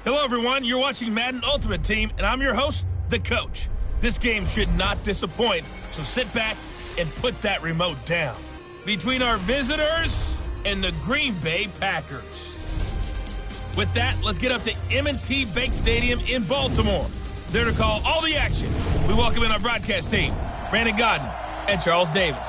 Hello, everyone. You're watching Madden Ultimate Team, and I'm your host, The Coach. This game should not disappoint, so sit back and put that remote down. Between our visitors and the Green Bay Packers. With that, let's get up to M&T Bank Stadium in Baltimore. There to call all the action, we welcome in our broadcast team, Brandon Godden and Charles Davis.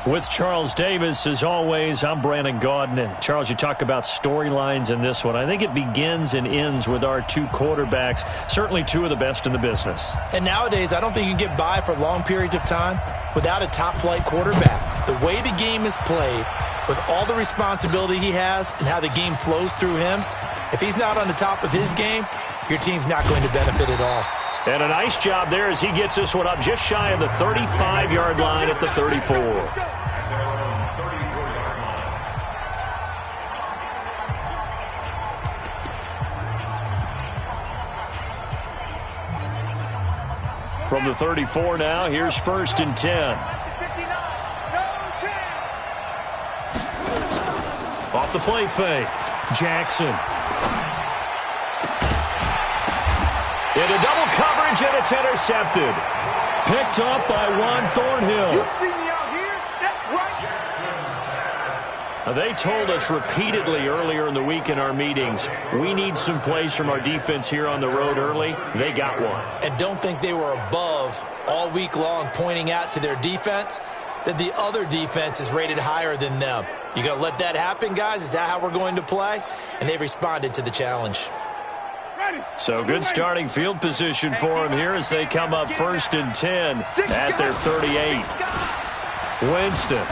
With Charles Davis, as always, I'm Brandon Godden. Charles, you talk about storylines in this one. I think it begins and ends with our two quarterbacks, certainly two of the best in the business. And nowadays, I don't think you can get by for long periods of time without a top-flight quarterback. The way the game is played, with all the responsibility he has and how the game flows through him, if he's not on the top of his game, your team's not going to benefit at all. And a nice job there as he gets this one up just shy of the 35-yard line at the 34. From the 34 now, here's 1st and 10. Off the play fake, Jackson. Into double coverage, and it's intercepted. Picked up by Juan Thornhill. You see me out here? That's right. They told us repeatedly earlier in the week in our meetings, we need some plays from our defense here on the road early. They got one. And don't think they were above all week long pointing out to their defense that the other defense is rated higher than them. You going to let that happen, guys? Is that how we're going to play? And they responded to the challenge. So good starting field position for them here as they come up 1st and 10 at their 38. Winston.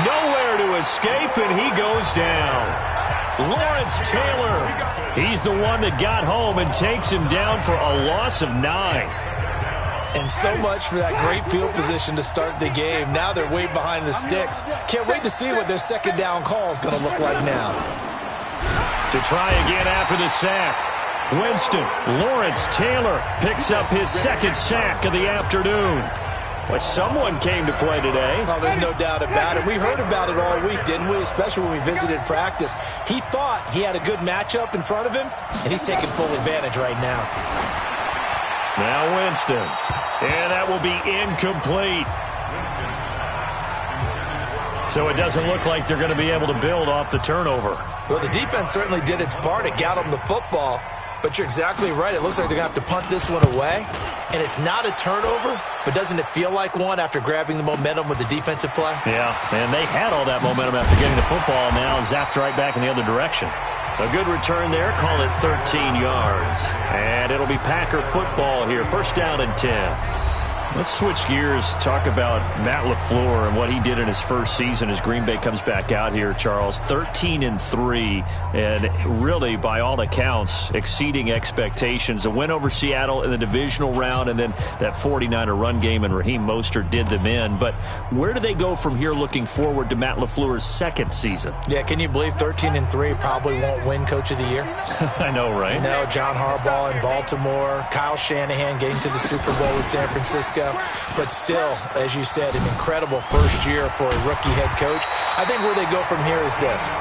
Nowhere to escape, and he goes down. Lawrence Taylor. He's the one that got home and takes him down for a loss of 9. And so much for that great field position to start the game. Now they're way behind the sticks. Can't wait to see what their second down call is going to look like now. To try again after the sack. Winston, Lawrence Taylor picks up his second sack of the afternoon. Well, someone came to play today. Oh, there's no doubt about it. We heard about it all week, didn't we? Especially when we visited practice. He thought he had a good matchup in front of him, and he's taking full advantage right now. Now Winston. And that will be incomplete. So it doesn't look like they're going to be able to build off the turnover. Well, the defense certainly did its part. It got them the football. But you're exactly right. It looks like they're going to have to punt this one away. And it's not a turnover, but doesn't it feel like one after grabbing the momentum with the defensive play? Yeah, and they had all that momentum after getting the football. Now zapped right back in the other direction. A good return there. Call it 13 yards. And it'll be Packer football here. 1st down and 10. Let's switch gears, talk about Matt LaFleur and what he did in his first season as Green Bay comes back out here, Charles. 13-3, and really, by all accounts, exceeding expectations. A win over Seattle in the divisional round, and then that 49er run game, and Raheem Mostert did them in. But where do they go from here looking forward to Matt LaFleur's second season? Yeah, can you believe 13-3 probably won't win Coach of the Year? I know, right? You know, John Harbaugh in Baltimore, Kyle Shanahan getting to the Super Bowl with San Francisco. But still, as you said, an incredible first year for a rookie head coach. I think where they go from here is this.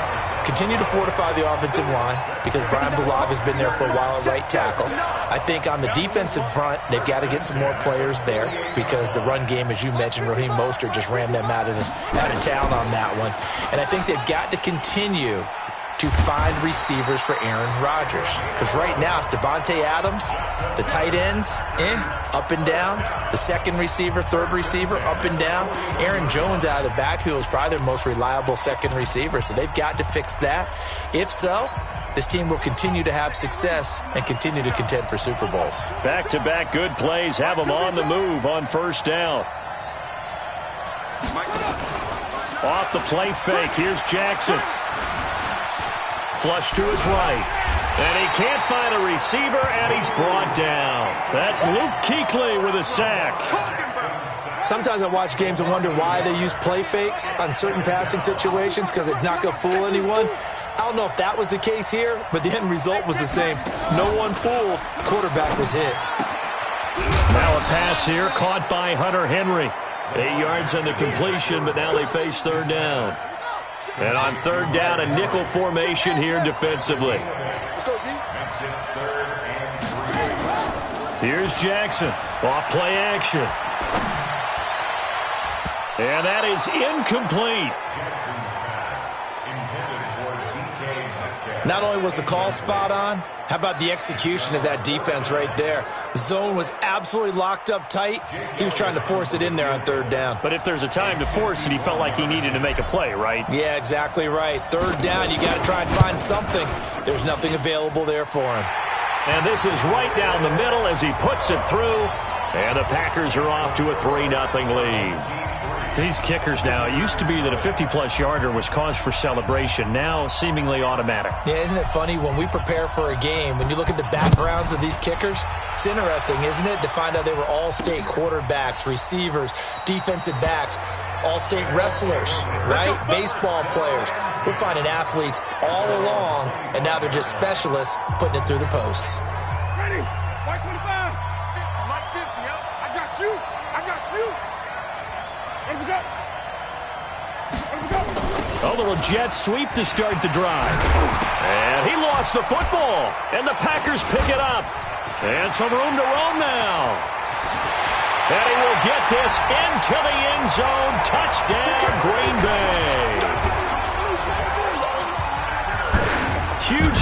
Continue to fortify the offensive line because Brian Bullock has been there for a while at right tackle. I think on the defensive front, they've got to get some more players there because the run game, as you mentioned, Raheem Mostert just ran them out of town on that one. And I think they've got to continue to find receivers for Aaron Rodgers. Because right now, it's Devontae Adams, the tight ends, up and down. The second receiver, third receiver, up and down. Aaron Jones out of the backfield is probably their most reliable second receiver. So they've got to fix that. If so, this team will continue to have success and continue to contend for Super Bowls. Back-to-back good plays have them on the move on 1st down. Off the play fake, here's Jackson. Flush to his right. And he can't find a receiver, and he's brought down. That's Luke Kuechly with a sack. Sometimes I watch games and wonder why they use play fakes on certain passing situations because it's not going to fool anyone. I don't know if that was the case here, but the end result was the same. No one fooled. Quarterback was hit. Now a pass here caught by Hunter Henry. 8 yards on the completion, but now they face 3rd down. And on third down, a nickel formation here defensively. Let's go, D. Here's Jackson. Off play action. And that is incomplete. Not only was the call spot on, how about the execution of that defense right there? The zone was absolutely locked up tight. He was trying to force it in there on third down. But if there's a time to force it, he felt like he needed to make a play, right? Yeah, exactly right. Third down, you got to try and find something. There's nothing available there for him. And this is right down the middle as he puts it through. And the Packers are off to a 3-0 lead. These kickers now, it used to be that a 50-plus yarder was cause for celebration. Now, seemingly automatic. Yeah, isn't it funny when we prepare for a game, when you look at the backgrounds of these kickers, it's interesting, isn't it, to find out they were all-state quarterbacks, receivers, defensive backs, all-state wrestlers, right? Baseball players. We're finding athletes all along, and now they're just specialists putting it through the posts. Ready? White 25. Mike 50, yo. I got you. I got you. Let me go. Let me go. A little jet sweep to start the drive. And he lost the football. And the Packers pick it up. And some room to roam now. And he will get this into the end zone. Touchdown, Green Bay.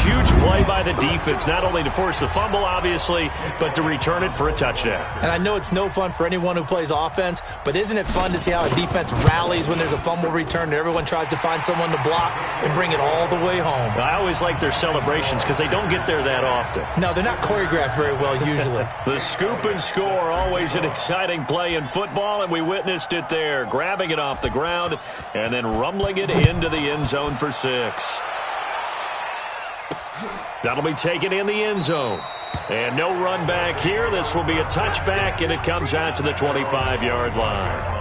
Huge play by the defense, not only to force the fumble, obviously, but to return it for a touchdown. And I know it's no fun for anyone who plays offense, but isn't it fun to see how a defense rallies when there's a fumble return and everyone tries to find someone to block and bring it all the way home? I always like their celebrations because they don't get there that often. No, they're not choreographed very well usually. The scoop and score, always an exciting play in football, and we witnessed it there, grabbing it off the ground and then rumbling it into the end zone for 6. That'll be taken in the end zone. And no run back here. This will be a touchback, and it comes out to the 25-yard line.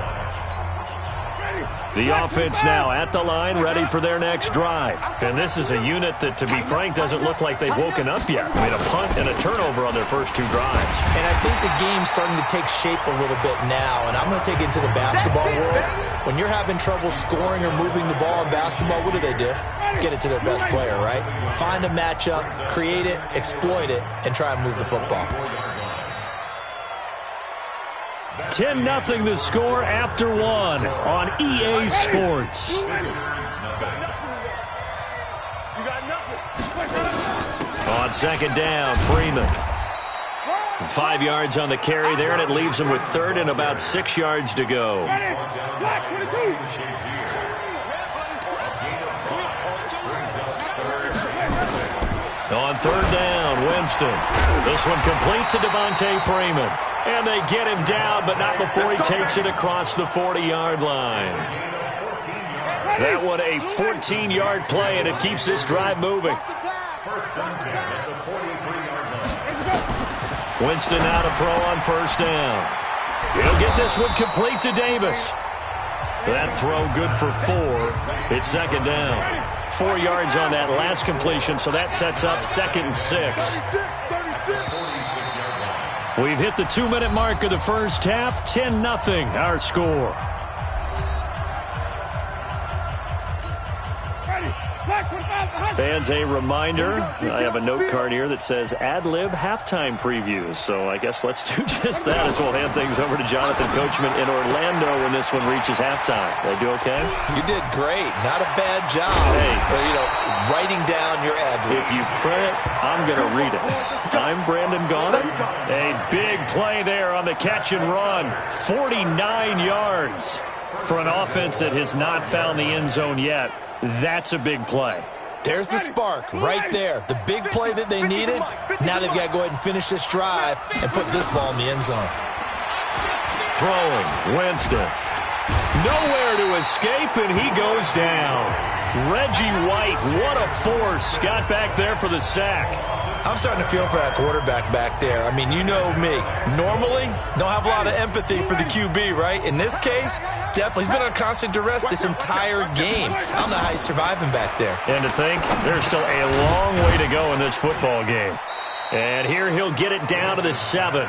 The offense now at the line, ready for their next drive. And this is a unit that, to be frank, doesn't look like they've woken up yet. I mean, a punt and a turnover on their first 2 drives. And I think the game's starting to take shape a little bit now, and I'm going to take it into the basketball world. When you're having trouble scoring or moving the ball in basketball, what do? Get it to their best player, right? Find a matchup, create it, exploit it, and try and move the football. 10-0 the score after 1 on EA Sports. On second down, Freeman. 5 yards on the carry there, and it leaves him with third and about 6 yards to go. On third down, Winston. This one complete to Devontae Freeman. And they get him down, but not before he takes it across the 40-yard line. That one a 14-yard play, and it keeps this drive moving. Winston now to throw on first down. He'll get this one complete to Davis. That throw good for 4. It's second down. 4 yards on that last completion, so that sets up 2nd and 6. We've hit the 2-minute mark of the first half. 10-0 our score. Fans, a reminder, I have a note card here that says ad-lib halftime previews. So I guess let's do just that as we'll hand things over to Jonathan Coachman in Orlando when this one reaches halftime. Did I do okay? You did great. Not a bad job. Hey. But, writing down your ad-libs. If you print it, I'm going to read it. I'm Brandon Gaunert. A big play there on the catch and run. 49 yards for an offense that has not found the end zone yet. That's a big play. There's the spark right there. The big play that they needed. Now they've got to go ahead and finish this drive and put this ball in the end zone. Throwing, Winston. Nowhere to escape, and he goes down. Reggie White, what a force. Got back there for the sack. I'm starting to feel for that quarterback back there. I mean, you know me. Normally, don't have a lot of empathy for the QB, right? In this case, definitely. He's been on constant duress this entire game. I don't know how he's surviving back there. And to think, there's still a long way to go in this football game. And here he'll get it down to the 7.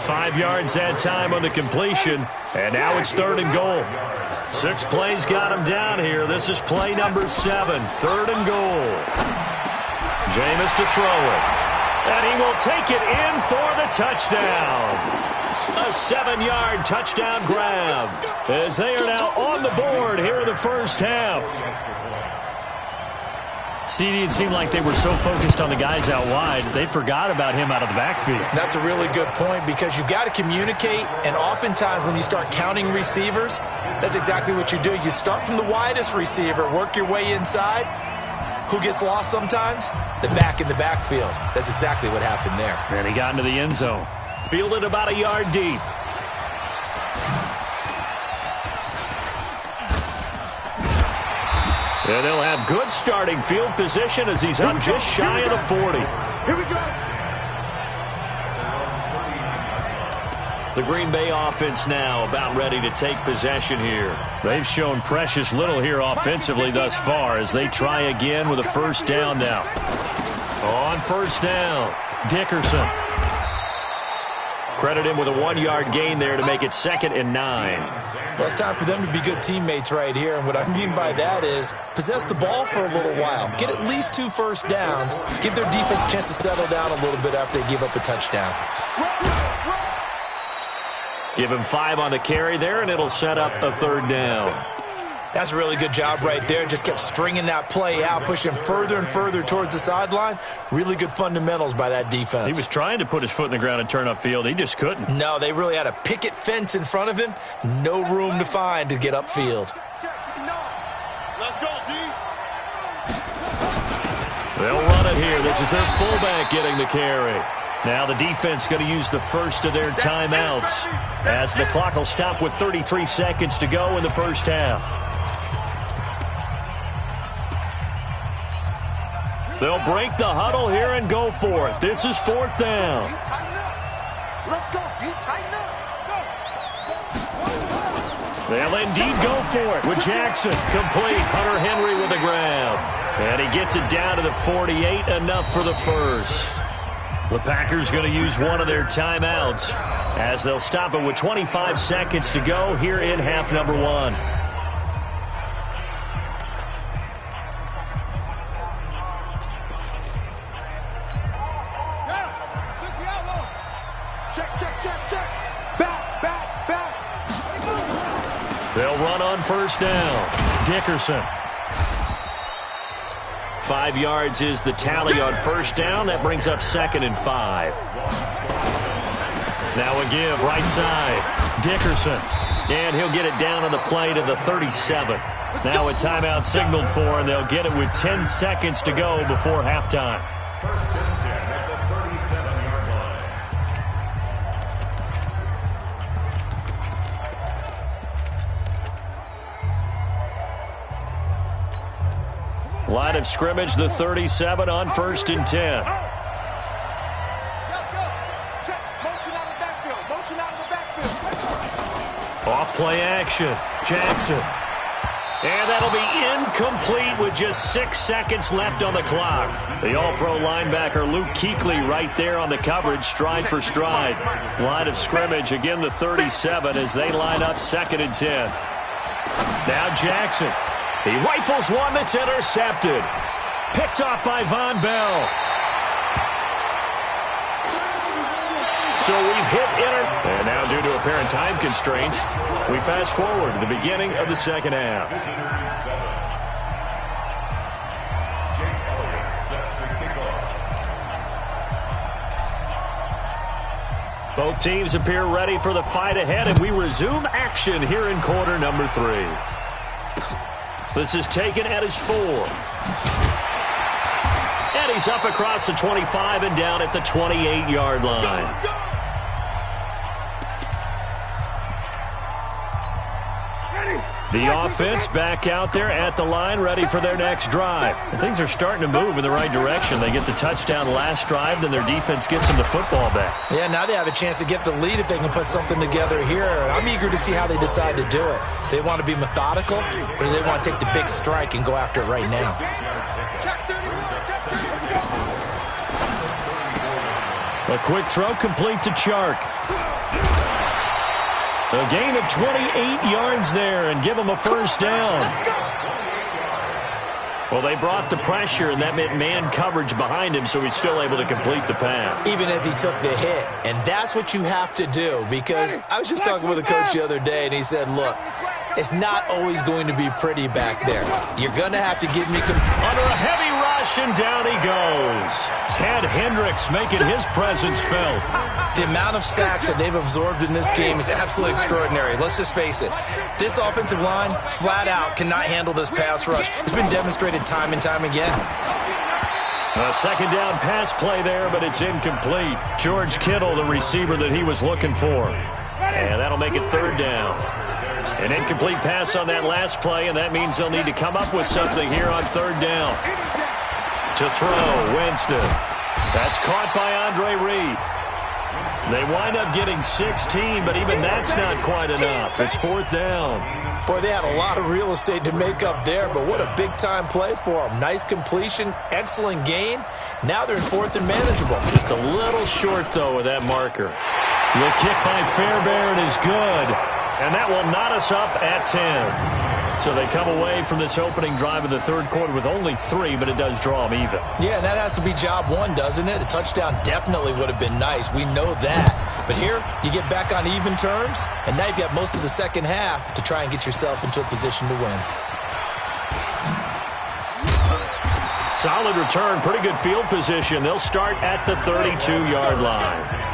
5 yards that time on the completion. And now it's 3rd and goal. 6 plays got him down here. This is play number 7, 3rd and goal. Jameis to throw it. And he will take it in for the touchdown. A 7-yard touchdown grab as they are now on the board here in the first half. CD, it seemed like they were so focused on the guys out wide, they forgot about him out of the backfield. That's a really good point because you've got to communicate, and oftentimes when you start counting receivers, that's exactly what you do. You start from the widest receiver, work your way inside. Who gets lost sometimes? The back in the backfield. That's exactly what happened there. And he got into the end zone. Fielded about a yard deep. And they'll have good starting field position as he's up just shy of the 40. Here we go. The Green Bay offense now about ready to take possession here. They've shown precious little here offensively thus far as they try again with a first down now. On first down, Dickerson. Credit him with a 1-yard gain there to make it 2nd and 9. Well, it's time for them to be good teammates right here, and what I mean by that is possess the ball for a little while. Get at least 2 first downs. Give their defense a chance to settle down a little bit after they give up a touchdown. Give him 5 on the carry there, and it'll set up a 3rd down. That's a really good job right there. Just kept stringing that play out, pushing him further and further towards the sideline. Really good fundamentals by that defense. He was trying to put his foot in the ground and turn upfield. He just couldn't. No, they really had a picket fence in front of him. No room to find to get upfield. Let's go, D. They'll run it here. This is their fullback getting the carry. Now the defense going to use the first of their timeouts as the clock will stop with 33 seconds to go in the first half. They'll break the huddle here and go for it. This is 4th down. Let's go, D. Tighten up. They'll indeed go for it with Jackson. Complete. Hunter Henry with the grab. And he gets it down to the 48. Enough for the first. The Packers going to use one of their timeouts as they'll stop it with 25 seconds to go here in half number 1. They'll run on first down. Dickerson. 5 yards is the tally on first down. That brings up 2nd and 5. Now a give right side. Dickerson. And he'll get it down on the play to the 37. Now a timeout signaled for, and they'll get it with 10 seconds to go before halftime. First and 10 at the 37-yard line. Line of scrimmage, the 37 on 1st and 10. Off play action. Jackson. And that'll be incomplete with just 6 seconds left on the clock. The All-Pro linebacker Luke Kuechly right there on the coverage, stride for stride. Line of scrimmage, again the 37 as they line up 2nd and 10. Now Jackson. He rifles one that's intercepted. Picked off by Von Bell. So we've hit enter. And now due to apparent time constraints, we fast forward to the beginning of the second half. Both teams appear ready for the fight ahead, and we resume action here in quarter number 3. This is taken at his 4. And he's up across the 25 and down at the 28-yard line. The offense back out there at the line, ready for their next drive. And things are starting to move in the right direction. They get the touchdown last drive, then their defense gets them the football back. Yeah, now they have a chance to get the lead if they can put something together here. I'm eager to see how they decide to do it. Do they want to be methodical, or do they want to take the big strike and go after it right now? A quick throw complete to Chark. A gain of 28 yards there and give them a first down. Well, they brought the pressure, and that meant man coverage behind him, so he's still able to complete the pass. Even as he took the hit. And that's what you have to do, because I was just talking with a coach the other day, and he said, look, it's not always going to be pretty back there. You're going to have to give me... Under a heavy rush, and down he goes. Ted Hendricks making his presence felt. The amount of sacks that they've absorbed in this game is absolutely extraordinary. Let's just face it. This offensive line, flat out, cannot handle this pass rush. It's been demonstrated time and time again. A second down pass play there, but it's incomplete. George Kittle, the receiver that he was looking for. And that'll make it third down. An incomplete pass on that last play, and that means they'll need to come up with something here on third down. To throw, Winston. That's caught by Andre Reed. They wind up getting 16, but even that's not quite enough. It's fourth down. Boy, they had a lot of real estate to make up there, but what a big-time play for them. Nice completion, excellent gain. Now they're in fourth and manageable. Just a little short, though, with that marker. The kick by Fairbairn is good, and that will knot us up at 10. So they come away from this opening drive of the third quarter with only 3, but it does draw them even. Yeah, and that has to be job one, doesn't it? A touchdown definitely would have been nice. We know that. But here, you get back on even terms, and now you've got most of the second half to try and get yourself into a position to win. Solid return, pretty good field position. They'll start at the 32-yard line.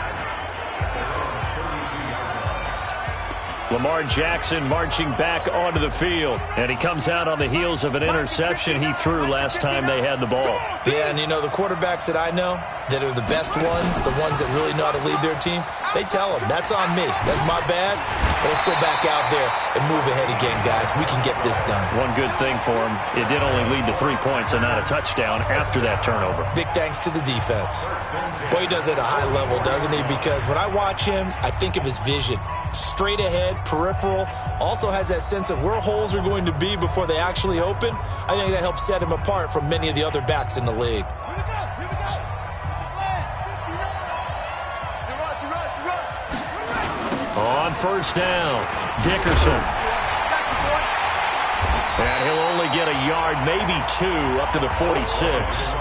Lamar Jackson marching back onto the field. And he comes out on the heels of an interception he threw last time they had the ball. Yeah, and you know, the quarterbacks that I know that are the best ones, the ones that really know how to lead their team, they tell them, that's on me. That's my bad. But let's go back out there and move ahead again, guys. We can get this done. One good thing for him, it did only lead to 3 points and not a touchdown after that turnover. Big thanks to the defense. Boy, he does it at a high level, doesn't he? Because when I watch him, I think of his vision. Straight ahead, peripheral, also has that sense of where holes are going to be before they actually open. I think that helps set him apart from many of the other backs in the league. On first down, Dickerson. And he'll only get a yard, maybe 2, up to the 46.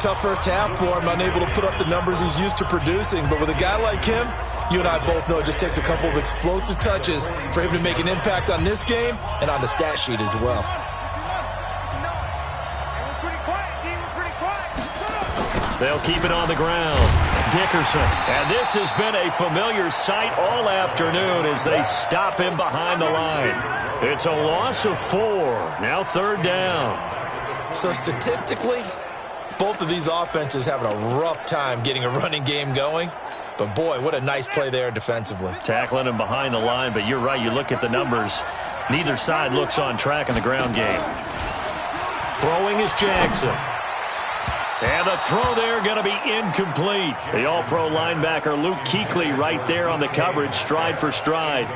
Tough first half for him, unable to put up the numbers he's used to producing. But with a guy like him, you and I both know it just takes a couple of explosive touches for him to make an impact on this game and on the stat sheet as well. They'll keep it on the ground. Dickerson. And this has been a familiar sight all afternoon as they stop him behind the line. It's a loss of 4. Now third down. So statistically, both of these offenses having a rough time getting a running game going. But, boy, what a nice play there defensively. Tackling him behind the line, but you're right. You look at the numbers. Neither side looks on track in the ground game. Throwing is Jackson. And the throw there going to be incomplete. The all-pro linebacker Luke Kuechly right there on the coverage, stride for stride.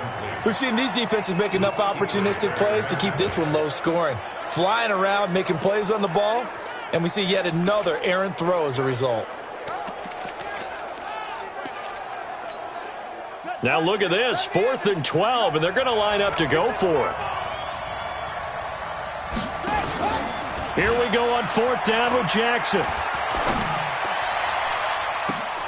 We've seen these defenses make enough opportunistic plays to keep this one low scoring. Flying around, making plays on the ball, and we see yet another errant throw as a result. Now look at this, 4th and 12, and they're going to line up to go for it. Here we go on 4th down with Jackson.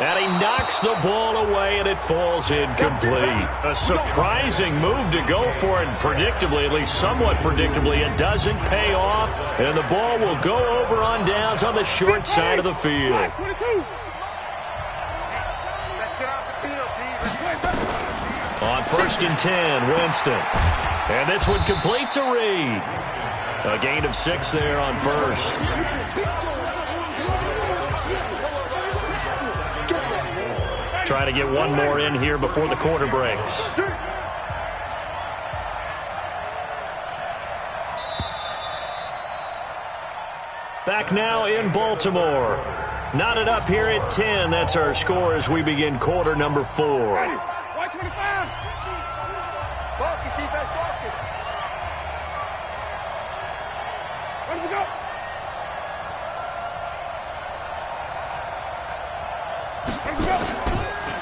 And he knocks the ball away, and it falls incomplete. A surprising move to go for it, and predictably, at least somewhat predictably, it doesn't pay off, and the ball will go over on downs on the short side of the field. On 1st and 10, Winston. And this one complete to Reed. A gain of 6 there on 1st. Trying to get one more in here before the quarter breaks. Back now in Baltimore. Knotted up here at 10. That's our score as we begin quarter number 4. Focus, defense, focus. Let him go.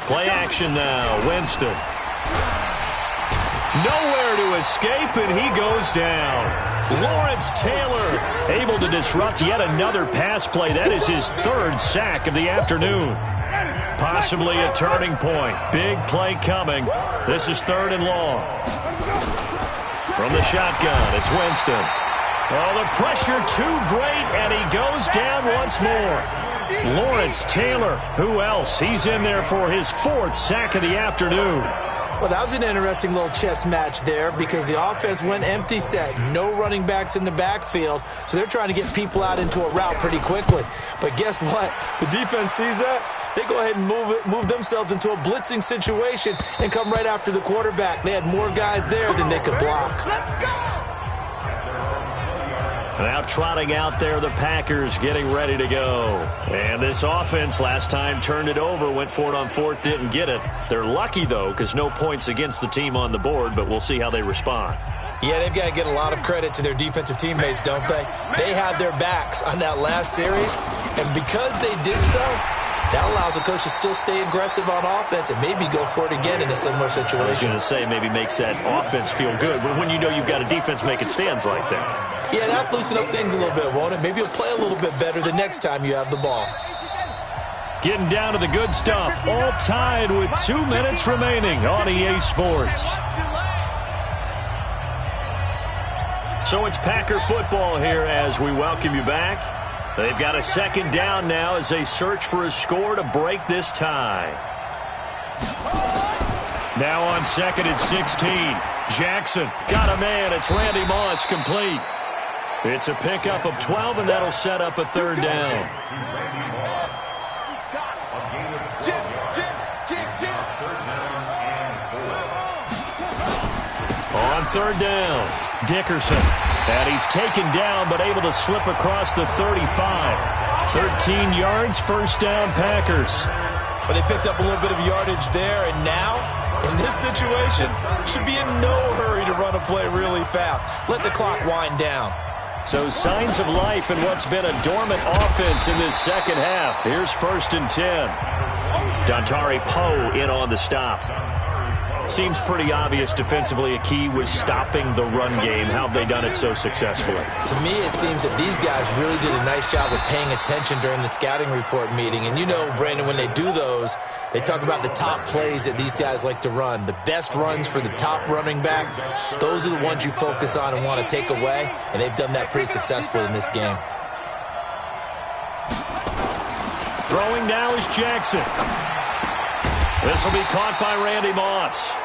Play action now. Winston. Nowhere to escape, and he goes down. Lawrence Taylor able to disrupt yet another pass play. That is his third sack of the afternoon. Possibly a turning point. Big play coming. This is 3rd and long. From the shotgun, it's Winston. Oh, the pressure too great, and he goes down once more. Lawrence Taylor, who else? He's in there for his 4th sack of the afternoon. Well, that was an interesting little chess match there because the offense went empty set. No running backs in the backfield, so they're trying to get people out into a route pretty quickly. But guess what? The defense sees that. They go ahead and move themselves into a blitzing situation and come right after the quarterback. They had more guys there than they could block. Now trotting out there, the Packers getting ready to go. And this offense last time turned it over, went for it on 4th, didn't get it. They're lucky, though, because no points against the team on the board, but we'll see how they respond. Yeah, they've got to get a lot of credit to their defensive teammates, don't they? They had their backs on that last series, and because they did so, that allows the coach to still stay aggressive on offense and maybe go for it again in a similar situation. I was going to say maybe makes that offense feel good, but when you know you've got a defense making stands like that. Yeah, that'll loosen up things a little bit, won't it? Maybe you'll play a little bit better the next time you have the ball. Getting down to the good stuff. All tied with 2 minutes remaining on EA Sports. So it's Packer football here as we welcome you back. They've got a 2nd down now as they search for a score to break this tie. Now on 2nd and 16. Jackson got a man. It's Randy Moss complete. It's a pickup of 12, and that'll set up a 3rd down. On 3rd down, Dickerson. And he's taken down, but able to slip across the 35. 13 yards, 1st down, Packers. But they picked up a little bit of yardage there, and now, in this situation, should be in no hurry to run a play really fast. Let the clock wind down. So signs of life in what's been a dormant offense in this 2nd half. Here's 1st and 10. Dontari Poe in on the stop. Seems pretty obvious defensively a key was stopping the run game. How have they done it so successfully? To me, it seems that these guys really did a nice job of paying attention during the scouting report meeting. And you know, Brandon, when they do those, they talk about the top plays that these guys like to run. The best runs for the top running back, those are the ones you focus on and want to take away. And they've done that pretty successfully in this game. Throwing now is Jackson. This will be caught by Randy Moss.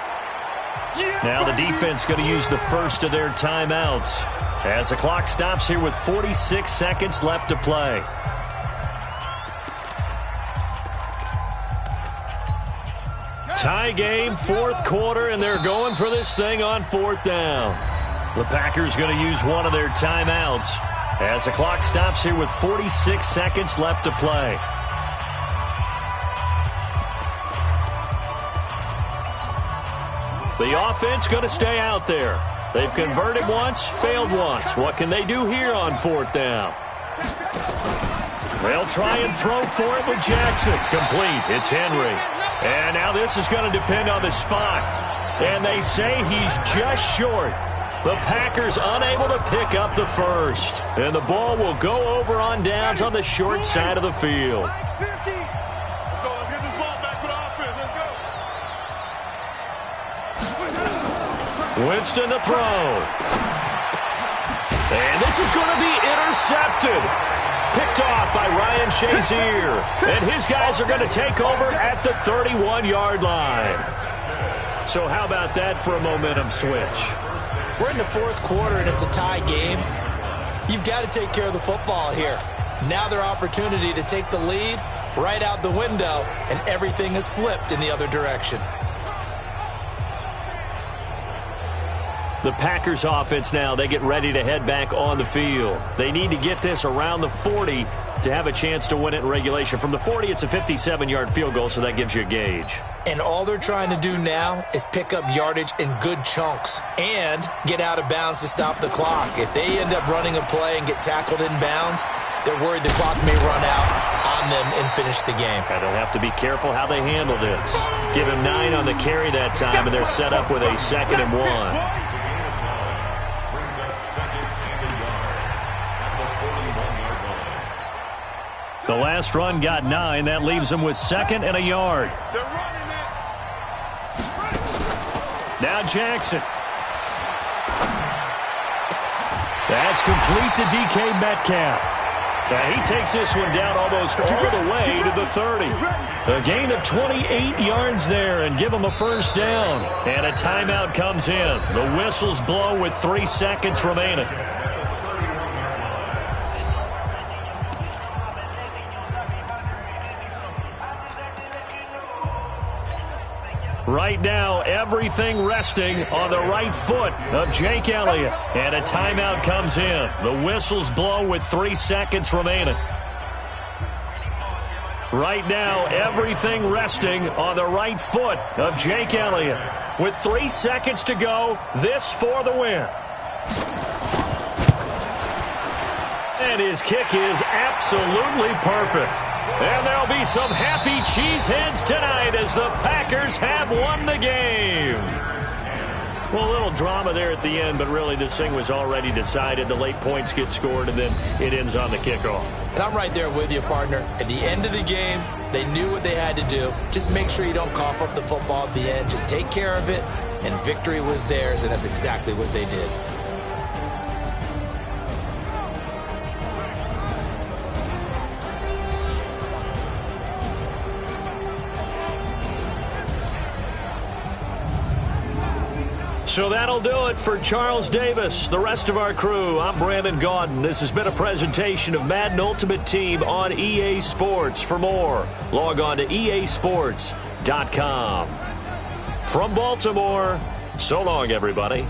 Now the defense going to use the first of their timeouts as the clock stops here with 46 seconds left to play. Tie game, 4th quarter, and they're going for this thing on 4th down. The Packers going to use one of their timeouts as the clock stops here with 46 seconds left to play. The offense going to stay out there. They've converted once, failed once. What can they do here on 4th down? They'll try and throw for it with Jackson. Complete. It's Henry. And now this is going to depend on the spot. And they say he's just short. The Packers unable to pick up the first. And the ball will go over on downs on the short side of the field. Winston to throw. And this is going to be intercepted. Picked off by Ryan Shazier. And his guys are going to take over at the 31-yard line. So how about that for a momentum switch? We're in the 4th quarter, and it's a tie game. You've got to take care of the football here. Now their opportunity to take the lead right out the window, and everything is flipped in the other direction. The Packers offense now, they get ready to head back on the field. They need to get this around the 40 to have a chance to win it in regulation. From the 40, it's a 57-yard field goal, so that gives you a gauge. And all they're trying to do now is pick up yardage in good chunks and get out of bounds to stop the clock. If they end up running a play and get tackled in bounds, They're worried the clock may run out on them and finish the game. And they'll have to be careful how they handle this. Give him 9 on the carry that time, and they're set up with a 2nd and 1. The last run got 9. That leaves them with 2nd and a yard. Now Jackson. That's complete to DK Metcalf. Now he takes this one down almost all the way to the 30. A gain of 28 yards there and give them a first down. And a timeout comes in. The whistles blow with 3 seconds remaining. Right now, everything resting on the right foot of Jake Elliott. And a timeout comes in. The whistles blow with 3 seconds remaining. Right now, everything resting on the right foot of Jake Elliott. With 3 seconds to go, this for the win. And his kick is absolutely perfect. And there'll be some happy cheeseheads tonight as the Packers have won the game. Well, a little drama there at the end, but really this thing was already decided. The late points get scored, and then it ends on the kickoff. And I'm right there with you, partner. At the end of the game, they knew what they had to do. Just make sure you don't cough up the football at the end. Just take care of it, and victory was theirs, and that's exactly what they did. So that'll do it for Charles Davis, the rest of our crew. I'm Brandon Gaudin. This has been a presentation of Madden Ultimate Team on EA Sports. For more, log on to easports.com. From Baltimore, so long, everybody.